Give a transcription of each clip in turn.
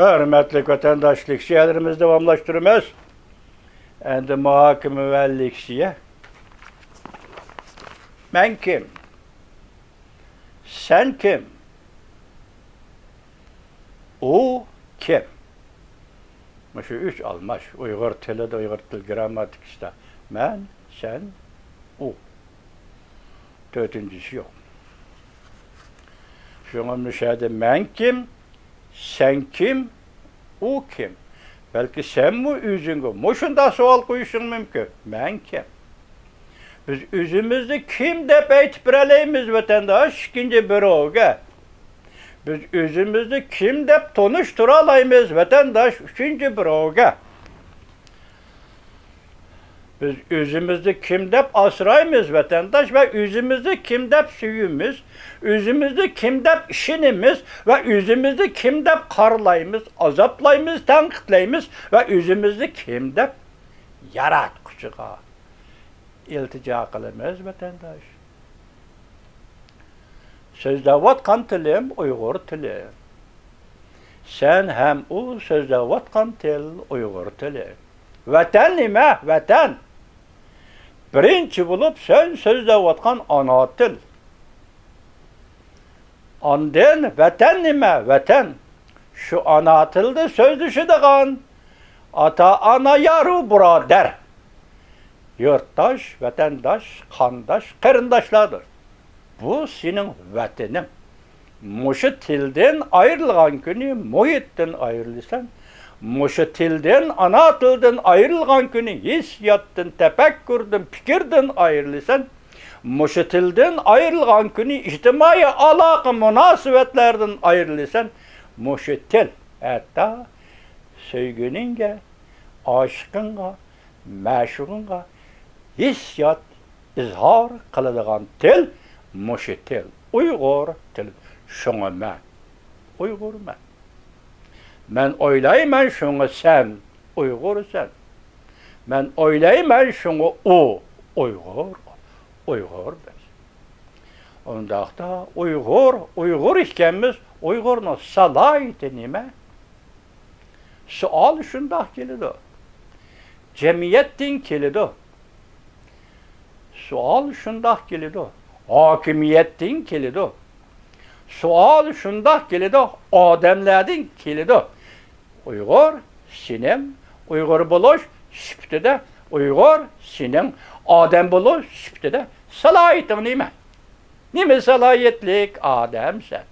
Hürmetli vatandaşlık şiirlerimizi devamlaştırmaz. Endi muhakeme vellikşiye. Ben kim? Sen kim? O kim? Şu üç almış. Uygur tili de Uygur dil gramatik işte. Ben, sen, o. Dördüncüsü yok. Şuna müşahede ben kim? Sen kim? O kim? Belki sen mi üzüngü? Muşunda sual koyuşun mümkün. Ben kim? Biz üzümüzü kim de beyt bireleyimiz vatandaş ikinci bir oğga. Biz üzümüzü kim de tonuşturalayımız vatandaş üçüncü bir oğga. Biz üzümüzü kim de asrayımız vatandaş ve üzümüzü kim de süyümüz, üzümüzü kim de işinimiz ve üzümüzü kim de karlayımız, azaplayımız, tenkitlayımız ve üzümüzü kim de yarat kuşuğa iltica kılımız vatandaş. Sözde vatkan tilim Uygur tili. Sen hem o sözde vatkan til Uygur tili. Vatan nime? Vatan. Birinci bulup sen sözde vatkan ana til. Ondan vatan nime? Vatan. Şu ana tilde söz düşüdüğün ata ana yaru burader. Yurttaş, vatandaş, kandaş, kırındaşlardır. Bu senin vatanın. Muşu tilden ayrılgan günü muhitten ayrılırsan, muşu tilden, ana tilden ayrılgan günü hissiyattan, tefekkürden, fikirden ayrılırsan, muşu tilden ayrılgan günü içtimai alaka münasebetlerden ayrılırsan, muşu til, hatta sevgininge, aşkınga, meşruğunga, hissiyat, izhar kılıdığın til, muşu til, Uygur til. Şuna men, Uygur men. Men oylayman şunu sen, Uygur sen. Men oylayman şunu o, Uygur, Uygur biz. Ondaqda Uygur ikemiz, Uygur'un salayeti nime? Sual şundaq kelidu. Cemiyettin kelidu. Sual şundaq kelidu. Hakimiyettin kelidu. Sual şundaq kelidu. Ademlerden kelidu. Uygur, sinem, Uygur buluş, şüptede, Uygur, sinem, Adem buluş, şüptede, salayetin nime? Nime salayetlik? Adem sen.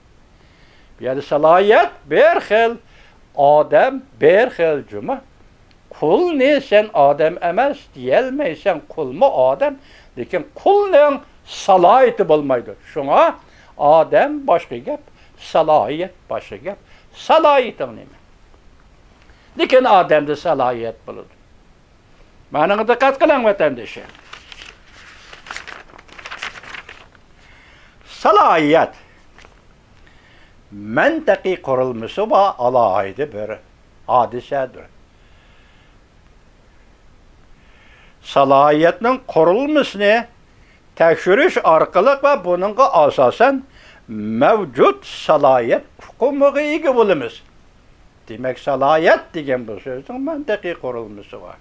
Yani salayet bir xil, Adem bir xil cuma. Kul ne sen Adem emez diyelmeysen kul mu Adem? Lekin kulun salayeti bulmaydı. Şuna Adem başka gep, salayet başka gep. Salayetin nime? Lekin Adem'de salayet bulundu. Bana dikkat kılın vatandaşı. Salayet mentaki kurulması ve alaydı bir hadisedir. Salayetin kurulmasını tekşürüş arkalık ve bununla asasen mevcut salayet hukumu iyi bulunuz. Demek salayet degen bu sözün mentaki kurulması var.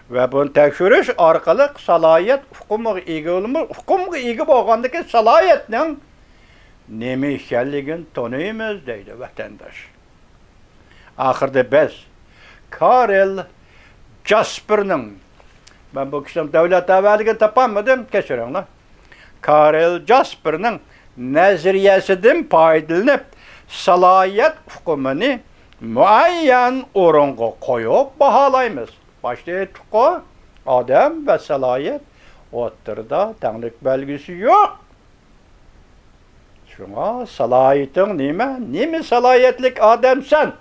Ve bunun tekşürüş arkalık salayet hukumu iyi bulunuz. Hukumu iyi bolgandaki salayetinin nemi işgalligin tanıyımız deydi vatandaş. Ahırda biz Karel Jasper'ın ben bu kişinin devlet evveligini tapamadım, geçiyorum. Karel Jasper'ın nezriyesinden paydalanıp salayet hukumunu muayyen orunga koyup bahalayımız. Başta ettik o, Adem ve salayet, ortada tanrılık belgisi yok. Şuna salayetin nime? Nime salayetlik Adem sen?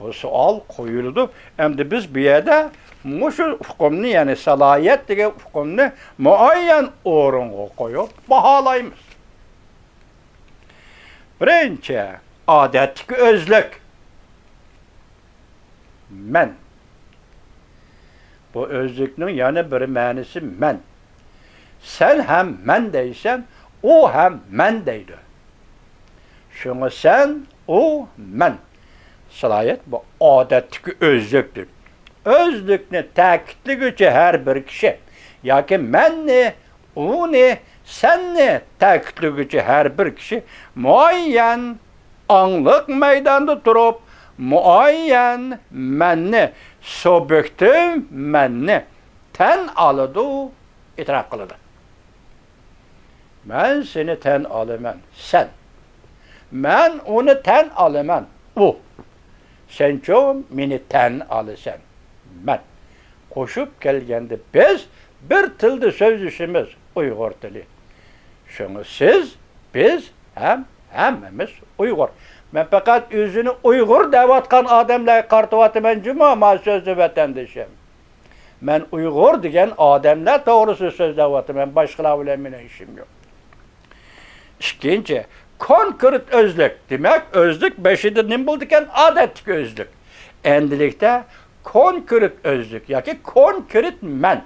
Bu sual koyuldu. Hem de biz bir yerde muşu hukumunu yani salayet degen hukumunu muayyen orunga koyup bahalayımız. Birinci, adetki özlük. Men. Bu özlüknün yani bir manisi men. Sen hem men deysen, o hem men deydi. Şunu sen, o men. salohiyat bu odatdagi o'zlikdir. O'zlikni ta'kidlovchi har bir kishi yoki menni, uni, senni ta'kidlovchi har bir kishi muayyan angliq maydonda turib, muayyan menni, subyektiv menni tan oladi, e'tirof qiladi. Men seni tan olaman, sen. Men uni tan olaman, u. Sencho meni tan olasan, men. Qo'shib kelganda biz bir tilda so'zlashimiz Uyg'ur tili. Shuni siz, biz hammamiz Uyg'ur. Men faqat o'zini Uyg'ur deyotgan odamlarga qartayotaman juma ma so'zni vatandoshim. Men Uyg'ur degan odamlar to'g'risi so'zlayapman, boshqalar bilan mening ishim yo'q. Ikkinchi, konkret o'zlik. Demak, o'zlik beshida nima bo'ldi ekan? Odatdagi o'zlik. Endilikda konkret o'zlik yoki konkret men.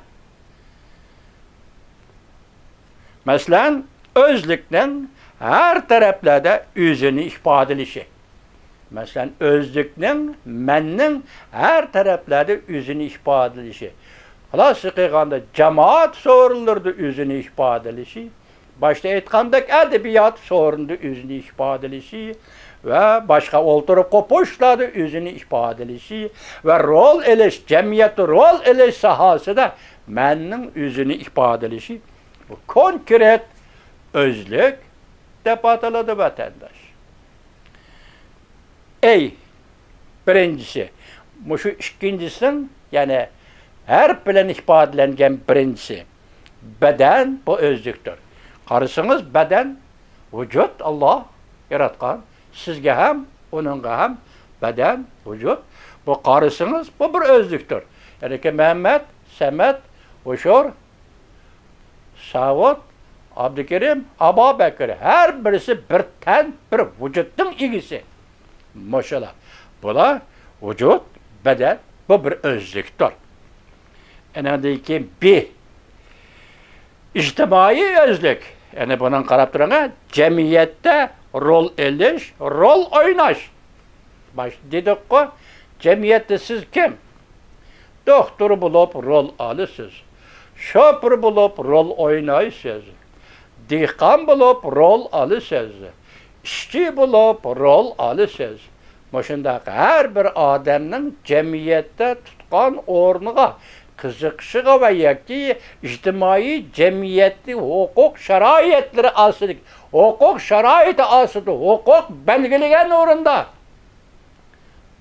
Masalan, o'zlikning her taraflarda o'zini ifodalashi. Masalan, o'zlikning, menning her taraflarda o'zini ifodalashi. Xulosga qilganda jamoat so'rinlarida o'zini ifodalashi, boshda aytgandek adabiyot so'rinda o'zini ifodalashi va boshqa o'ltirib qo'poshlarda o'zini ifodalashi va rol elish, jamiyatda rol elish sohasida menning o'zini ifodalashi bu konkret o'zlik deb ataladi vatandosh. Birincisi, şu ikincisi, yani her bilen ifadelengen birincisi, beden bu özlüktür. Qarısınız beden, vücut Allah yaratkan, sizge hem, onunla hem, beden, vücut, bu qarısınız, bu bir özlüktür. Yani ki Mehmet, Semet, Uşur, Savut, Abdülkerim, Abu Bekir, her birisi bir ten, bir vücudun ilgisi. Maşallah. Bula vücut, beden, bu bir özlüktür. Enadaki bir içtimai özlük. Yani bunun qarab turanga cemiyette rol eliş, rol oynaş. Baş dedik ki cemiyette siz kim? Doktor bulup rol alısınız. Şoför bulup rol oynaysınız. Dehqon bulup rol alısınız. İşçi bulup rol alısınız. Maşındaki her bir adamın cemiyette tutkan ornuğa, kızıkışığa ve yaki içtimai cemiyeti hukuk şaraitleri asılık. Hukuk şaraiti asılı, hukuk belgeleyen orunda.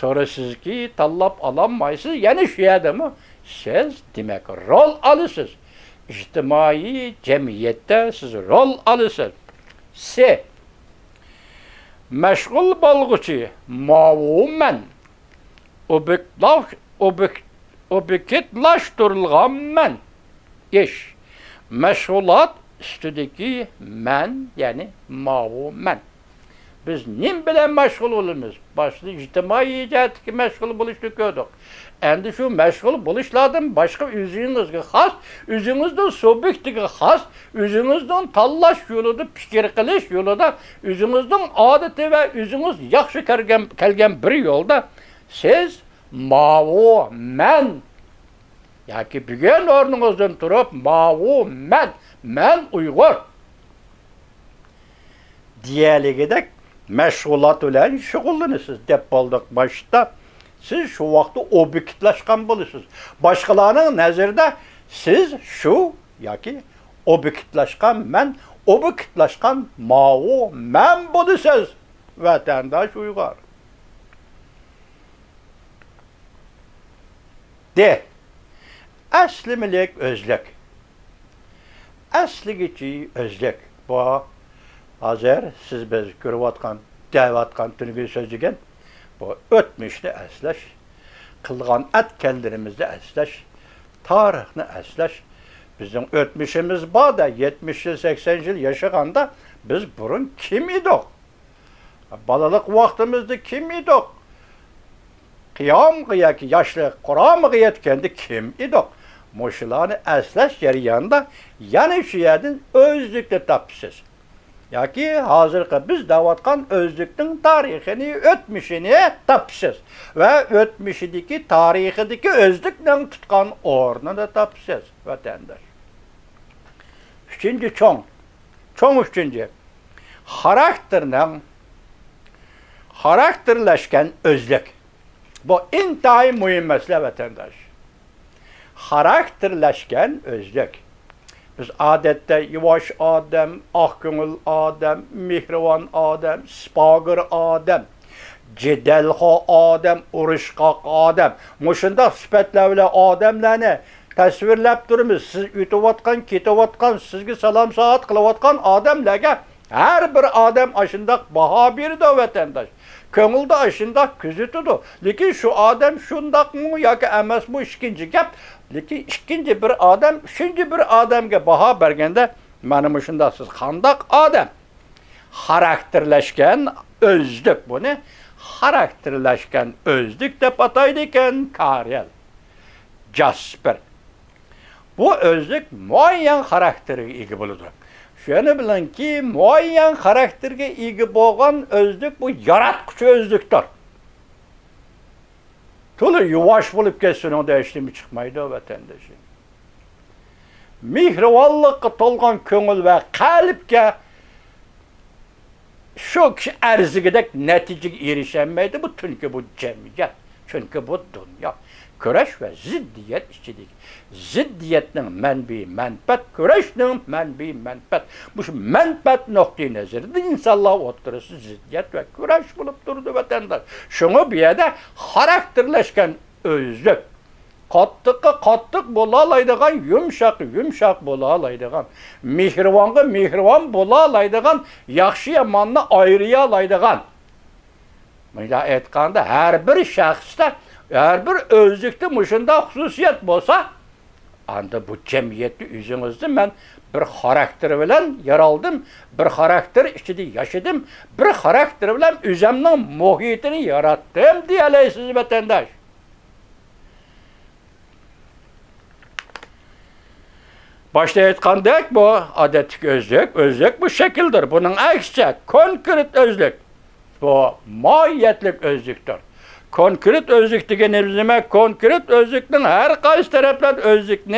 Sonra siz ki tallap alamayısınız, yani şu adamı siz demek rol alısınız. İçtimai cemiyette siz rol alısınız. Meşgul bolğuçu ma'vumen obyektlaştırılgan men iş. Meşgulat üstüdeki men yani ma'vumen. Biz nim bilen meşgul olunuz? Başlı ictimai icatki meşgul buluştuk gördük. Endi şu meşgul buluşlardan başka üzünüzge has, üzünüzden subjektige has, üzünüzden tallaş yoluda, fikir qilish yolunda, üzünüzden adeti ve üzünüz yaxşı kelgen bir yolda siz mavu men yoki bugun o'rningizdan turib mavu men Uyg'ur diyeligidek meşgulat bilen şug'ullanasiz deb boldik başta. Siz şu vaqtda obyektlaşkan bulursunuz. Başkalarının nazarında siz şu yoki obyektlaşkan men, obyektlaşkan ma'vu men bulursunuz. Vatandaş Uyg'ur. Asli milik özlük. Asligiçi özlük. Bu hazır siz biz görüvatkan, deyvatkan tünügü sözlügen. Bu ötmüşni eslaş, kılgan etkenlerimizde eslaş, tarihini eslaş. Bizim ötmüşümüz bağda 70 yıl 80 yıl yaşaganda biz burun kim idik? Balalık vaktimizde kim idik? Kıyam kıyaki yaşlı Kur'an kıyetkendi kim idik? Muşularını eslaş yarıyanda yani şu yerden özlükle tapısız. yoki hozirgi biz davatkan özlükning tarixini, o'tmishini topsiz va o'tmishidagi tarixidagi özlükning tutgan o'rnini topsiz vatandosh. Üçüncü çoğun üçüncü karakterleşken özlük. Bu intayin mühim mesele vatandaş. Karakterleşken özlük. Biz adette yavaş adam, akgönül adam, mihrivan adam, spagır adam, cedelha adam, uruşqaq adam. Muşunda süpetlevle adamlarını tasvirlep durumuz. Siz ütüvatkan, ketivatkan, sizge salam saat kılıvatkan adamlarga her bir adam aşındak baha bir de vatandaş. Köngülde aşındak küzütüdü. Lekin şu adam şundak mı ya ki emas bu ikinci gap. Lekin ikinci bir adam, üçüncü bir adamga baha bergende benim aşındak siz kandak adam. Karakterleşken özlük bunu. Karakterleşken özlük dep ataydiken Karel. Jasper. Bu özlük muayyen karakterge ega boludu. Şunu bilin ki muayyen karakterge ega bolgan özlük bu yaratquchi özlükdür. Tulu yuvaş bolup ketsin onda eşlimi çıkmaydı vatandaşım. Mihrivanlıkka tolgan köngül ve kalpke şu kişi erzigidek neticeye erişemeydi bu çünkü bu cemiyet, çünkü bu dünya. Köreş ve ziddiyet içidik. Ziddiyetinin menbi menfet, köreşinin menbi menfet. Bu şu menfet noktayı nezirdi. İnşallah oturası ziddiyet ve köreş bulup durdu vatandaş. Şunu bir yerde karakterleşken özlük. Kattık bolalaydıgan, yumşak bolalaydıgan, mihrivan bolalaydıgan, yaxşı yamanını ayrıyalaydıgan. Mıyla etkanda her bir şahsda, her bir özlükte muşunda hususiyet bolsa, anda bu cemiyeti üzünüzde ben bir karakter bilen yaraldım, bir karakter içinde yaşadım, bir karakter bilen üzemnin muhitini yarattım diyeleysiz vatandaş. Başta aytkandak bu adetik özlük bu şekildir. Bunun aksi konkret özlük. Bu mahiyetlik özlüktür. Konkret özlük degenimiz demek, konkret özlükün her qaysı tarafdan özlükün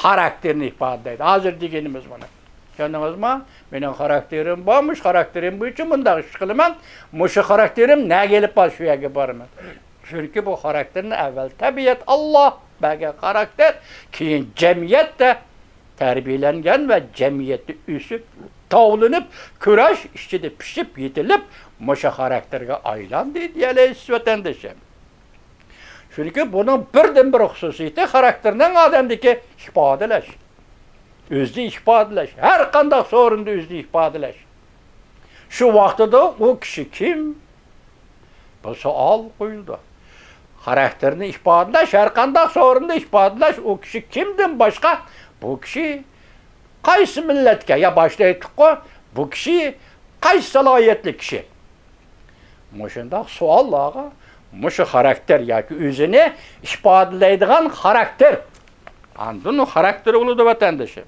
karakterini ifade edeydi. Hazır degenimiz bunu. Gördünüz mü? Benim karakterim varmış, karakterim bu için bunda iş kılımam. Muşu karakterim ne gelip bal şu yere barımı. Çünkü bu karakterin evvel tabiat Allah, belki karakter, keyin cemiyet de terbiyelengen ve cemiyeti üsüp, tavlanıp, küraş içinde pişip, yetilip, muşa karakterge aylandı diyeleyiz vatandaşım. Çünkü bunun birden bir hususiyeti karakterinden adamdaki ifadeleş. Özlü ifadeleş. Her kandak sorunda özlü ifadeleş. Şu vakti da o kişi kim? Bu sual koyuldu. Karakterini ifadeleş, her kandak sorunda ifadeleş. O kişi kimden başka? Bu kişi qaysı milletke ya başta ettik o, bu kişi qaysı salayetli kişi. Muşunda suallağa, muşu karakter yoki özünü ifadeleydigan karakter. Andın o karakteri uludu vatandaşım.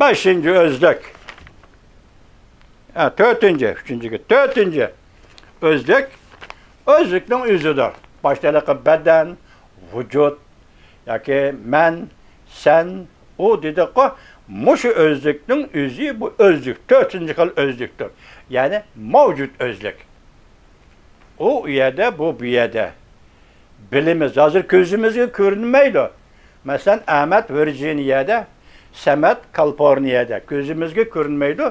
Beşinci özlük. Dördüncü özlük, özlükün üzüdür. Başta beden, vücut, yoki men, sen, o dedik ki, muşu özlükün üzü bu özlük, dördüncü kıl özlüktür. Yani mevcut özlük. O yerde, bu bir yerde. Bilimiz, hazır gözümüzge görünmeydi. Mesela Ahmet Virginia'da, Samet Kaliforniyada gözümüzge görünmeydi.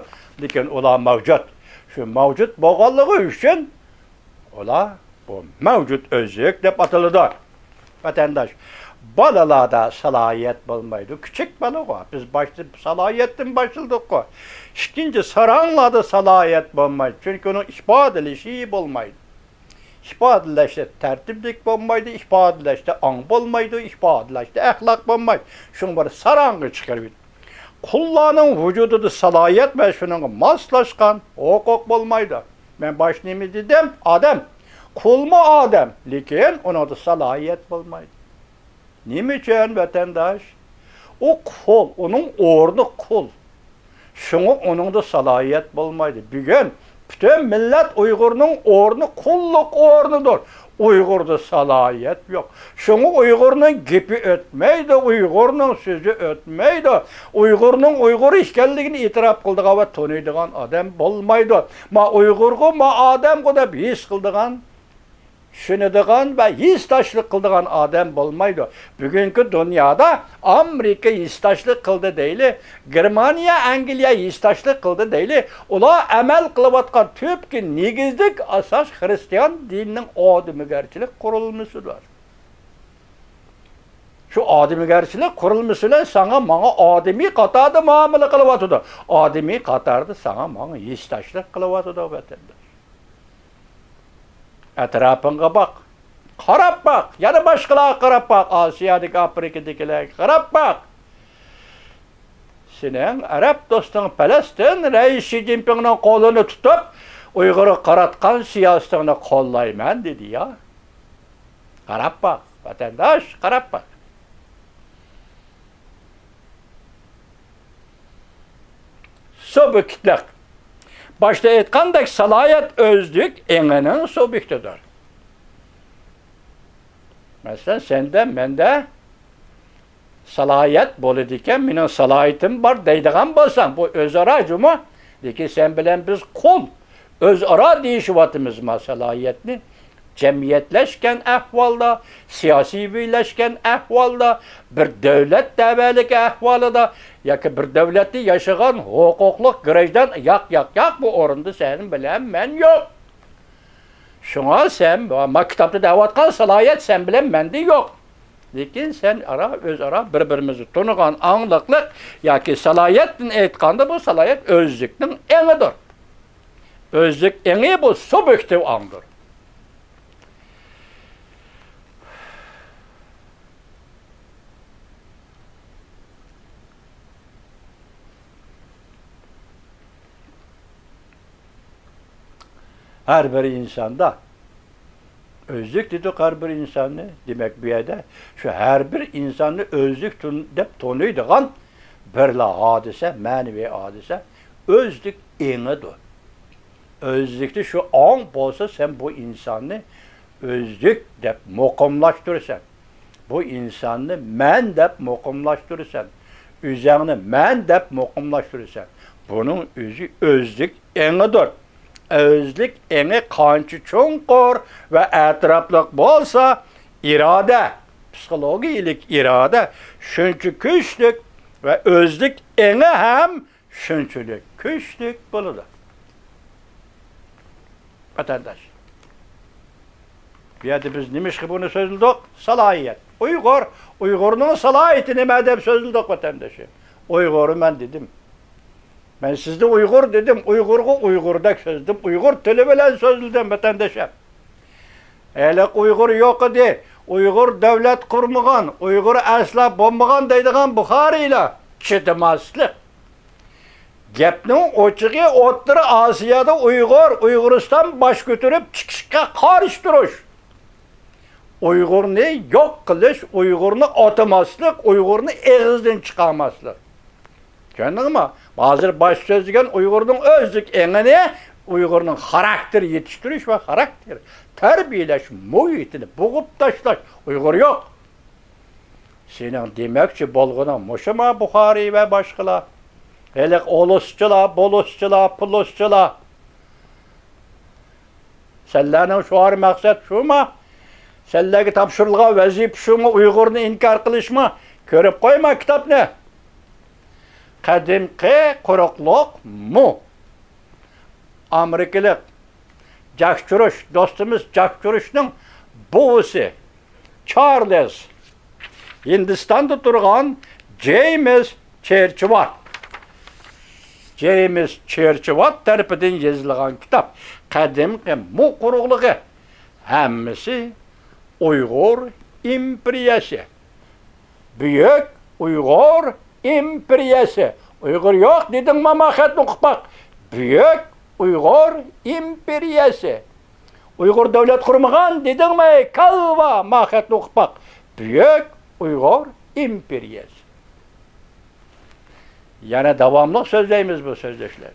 Lekin ular mevcut. Şu mevcut boğallığı üçün ular bu mevcut özlük dep atılıdır. Vatandaş, balalarda salayet bulmaydı. Küçük balık var. Biz başta salayetten başladık o. İkinci saranlarda salayet bulmaydı. Çünkü onun ifadeleşi bulmaydı. İfadeleşte tertiplik bulmaydı, ifadeleşte an bulmaydı, ifadeleşte ahlak bulmaydı. Şunu böyle sarangı çıkarıyor. Kullanın vücudu da salayet ve şunun maslaşkan, hukuk bulmaydı. Ben başlayayım dedim, adam Kulmu adam, lekin ona da salayet bulmaydı. Nime için vatandaş? O kul, onun ordu kul. Şunu onun da salayet bulmaydı. Bugün bütün millet Uygur'un ordu kulluk ordudur. Uygur'da salayet yok. Şunu Uygur'un gibi ötmeydi, Uygur'un sözü ötmeydi. Uygur'un Uygur işgalliğini itiraf kıldığı ve tanıydığı adam bulmaydı. Ma Uygur'u, ma adam'ı da his kıldığı, düşünüdüğün ve histaşlık kıldığın adam bulmaydı. Bugünkü dünyada Amerika histaşlık kıldı değil, Germaniya, Angliya histaşlık kıldı değil. Ola emel kılıvatkan tüpki negizlik asas Hristiyan dininin adimigerçilik kurulmuşudur. Şu adimigerçilik kurulmuşuyla sana bana ademi katarda muamele kılıvatıdır. Ademi katarda sana bana histaşlık kılıvatıdır vatandaş. Etrafına bak. Karab bak. Yani başkalarına karab bak. Asya'daki, Afrika'dakiler karab bak. Senin Arap dostun Palestin Reis Xi Jinping'in kolunu tutup Uygur'u karatkan siyasetini kollayman dedi ya. Karab bak. Vatandaş karab bak. Subjektlük. Başta aytgandek salayet özlük eňenin subjektidir. Mesela sende, mende salayet boladiken, menin salayetim var deydigan bolsan, bu özara juma, lekin sen bilen biz kul, özara deyişiwatymyz salayetni. Cemiyetleşken ahvalda, siyasi birleşken ahvalda, bir devlet tebelik ahvalda, yaki bir devleti yaşayan hukukluk grejden yak bu orunda senin bilen men yok. Şuna sen, ama kitapta davatkan salayet sen bilen mende yok. Lekin sen özara birbirimizi tanıgan anlıklık, yaki salayetin aytkanda bu salayet özlüknin eňidir. Özlük eňi bu subjektiv andır. Her bir insanda özlük dedik her bir insanı demek bir yerde şu her bir insanı özlük dep tanıydıgan bir hadise, manevi hadise özlük eňidir. Özlükte şu an bolsa sen bu insanı özlük dep mukamlaştırırsan. Bu insanı men dep mukamlaştırırsan. Üzerine men dep mukamlaştırırsan. Bunun özü özlük eňidir. Özlük eňi kançı çonqur ve etraflık bolsa irade, psikologiyalik irade şunçu güçlük ve özlük eňi hem şunçuluk güçlük boludur. Vatandaş. Bir yerde biz nimiş bunu sözüldük? Salayet. Uygur'un salayeti nime dep sözüldük vatandaşı. Uygur'u ben dedim. Ben sizde Uygur dedim, Uygur'u Uygur'da sözledim, Uygur tili bilen sözledim vatandaşa. Elek Uygur yok idi, Uygur devlet kurmagan, Uygur asla bombagan deydigan Bukhari'yle çıdmaslık. Gepnin oçığı Ottur Asya'da Uyguristan baş götürüp çıkışka karıştırış. Uygur'unu yok kılış, Uygur'unu atmaslık, Uygur'unu eğizden çıkarmaslık. Gördün mü? Bazı baş sözlügen Uygur'un özlük eňini, Uygur'un karakter yetiştiriş ve karakter terbiyeleş, muhitini boğup taşlaş. Uygur yok. Senin demekçi bolguna muşuma Bukhari ve başkalar. Hele olusçula, bolusçula, pulusçula. Sellerinin şuarı maksat şu mu? Sellerge tapşırılğa vazip şu mu? Uygur'unu inkar kılışma. Körüp koyma kitap ne? Kadimki kurukluk mu? Amerikalık Jack Churush, dostumuz Jack Churush'un buvusu Charles, Hindistan'da durgan James Churchward. James Churchward tarafından yazılgan kitap. Kadimki mu kurukluğu hemmisi Uygur imperiyası. Büyük Uygur imperiyası. Uygur yok dedin mamahat okup bak. Büyük Uygur imperiyası. Uyghur devlet kurmagan dedin mi? Kalva mahiyetli okutmak. Büyük Uyghur imperiyası. Yani devamlı sözleyimiz bu sözleşler.